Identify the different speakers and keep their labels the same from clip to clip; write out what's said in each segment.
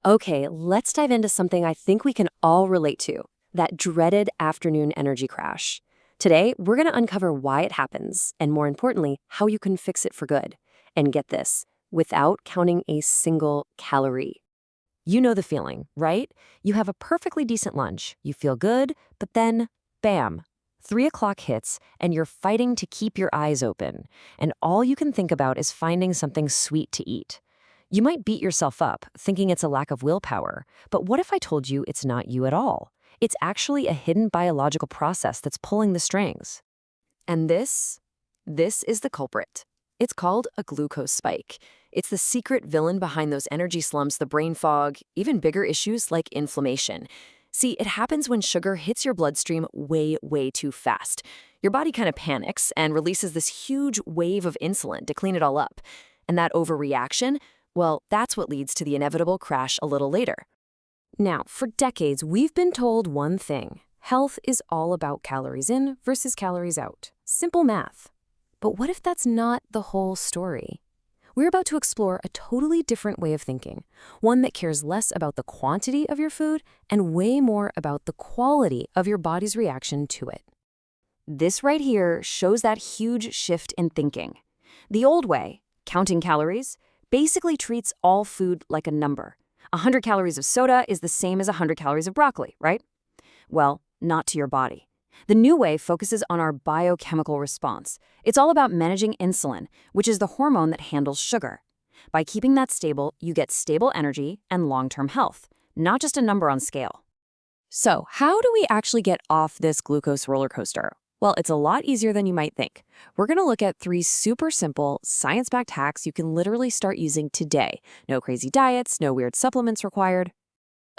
Speaker 1: Okay, let's dive into something I think we can all relate to, that dreaded afternoon energy crash. Today, we're going to uncover why it happens, and more importantly, how you can fix it for good. And get this, without counting a single calorie. You know the feeling, right? You have a perfectly decent lunch, you feel good, but then, bam, 3 o'clock hits, and you're fighting to keep your eyes open, and all you can think about is finding something sweet to eat. You might beat yourself up, thinking it's a lack of willpower, but what if I told you it's not you at all? It's actually a hidden biological process that's pulling the strings. And this is the culprit. It's called a glucose spike. It's the secret villain behind those energy slumps, the brain fog, even bigger issues like inflammation. See, it happens when sugar hits your bloodstream way too fast. Your body kind of panics and releases this huge wave of insulin to clean it all up. And that overreaction, well, that's what leads to the inevitable crash a little later. Now, for decades, we've been told one thing. Health is all about calories in versus calories out. Simple math. But what if that's not the whole story? We're about to explore a totally different way of thinking, one that cares less about the quantity of your food and way more about the quality of your body's reaction to it. This right here shows that huge shift in thinking. The old way, counting calories, basically treats all food like a number. 100 calories of soda is the same as 100 calories of broccoli, right? Well, not to your body. The new way focuses on our biochemical response. It's all about managing insulin, which is the hormone that handles sugar. By keeping that stable, you get stable energy and long-term health, not just a number on scale. So, how do we actually get off this glucose roller coaster? Well, it's a lot easier than you might think. We're going to look at 3 super simple, science-backed hacks you can literally start using today. No crazy diets, no weird supplements required.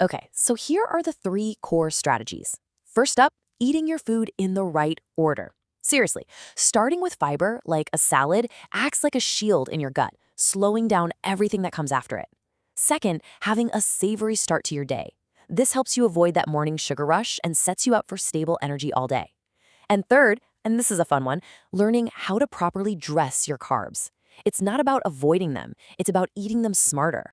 Speaker 1: Okay, so here are the 3 core strategies. First up, eating your food in the right order. Seriously, starting with fiber, like a salad, acts like a shield in your gut, slowing down everything that comes after it. Second, having a savory start to your day. This helps you avoid that morning sugar rush and sets you up for stable energy all day. And third, and this is a fun one, learning how to properly dress your carbs. It's not about avoiding them, it's about eating them smarter.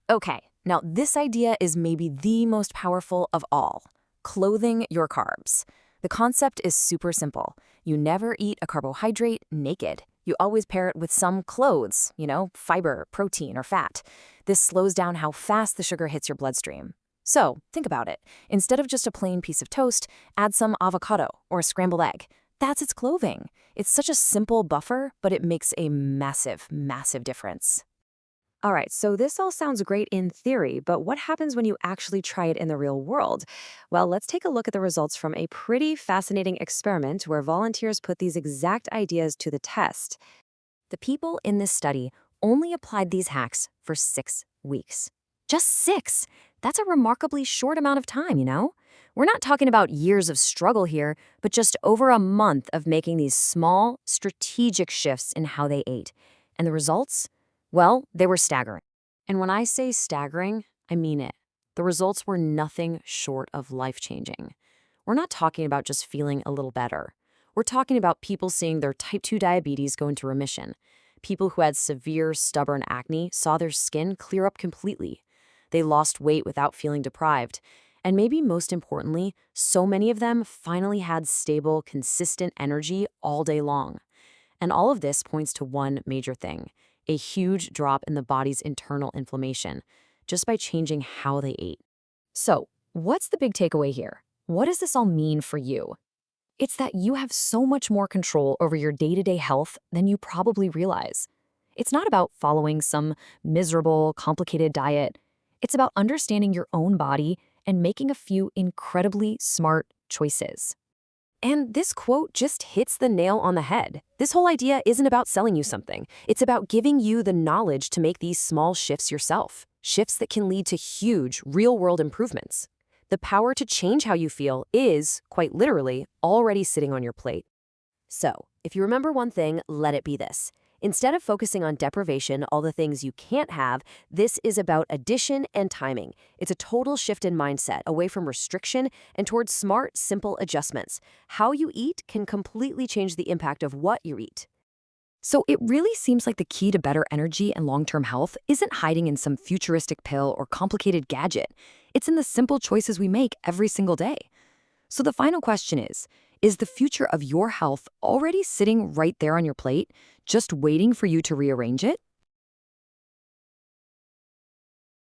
Speaker 1: Okay, now this idea is maybe the most powerful of all. Clothing your carbs. The concept is super simple. You never eat a carbohydrate naked. You always pair it with some clothes, fiber, protein, or fat. This slows down how fast the sugar hits your bloodstream. So, think about it. Instead of just a plain piece of toast, add some avocado or a scrambled egg. That's its clothing. It's such a simple buffer, but it makes a massive difference. All right, so this all sounds great in theory, but what happens when you actually try it in the real world? Well, let's take a look at the results from a pretty fascinating experiment where volunteers put these exact ideas to the test. The people in this study only applied these hacks for 6 weeks. Just 6! That's a remarkably short amount of time, We're not talking about years of struggle here, but just over a month of making these small, strategic shifts in how they ate. And the results? Well, they were staggering. And when I say staggering, I mean it. The results were nothing short of life-changing. We're not talking about just feeling a little better. We're talking about people seeing their type 2 diabetes go into remission. People who had severe, stubborn acne saw their skin clear up completely. They lost weight without feeling deprived. And maybe most importantly, so many of them finally had stable, consistent energy all day long. And all of this points to one major thing: a huge drop in the body's internal inflammation, just by changing how they ate. So, what's the big takeaway here? What does this all mean for you? It's that you have so much more control over your day-to-day health than you probably realize. It's not about following some miserable, complicated diet. It's about understanding your own body and making a few incredibly smart choices. And this quote just hits the nail on the head. This whole idea isn't about selling you something. It's about giving you the knowledge to make these small shifts yourself. Shifts that can lead to huge, real-world improvements. The power to change how you feel is, quite literally, already sitting on your plate. So, if you remember one thing, let it be this. Instead of focusing on deprivation, all the things you can't have, this is about addition and timing. It's a total shift in mindset, away from restriction and towards smart, simple adjustments. How you eat can completely change the impact of what you eat. So it really seems like the key to better energy and long-term health isn't hiding in some futuristic pill or complicated gadget. It's in the simple choices we make every single day. So the final question is the future of your health already sitting right there on your plate, just waiting for you to rearrange it?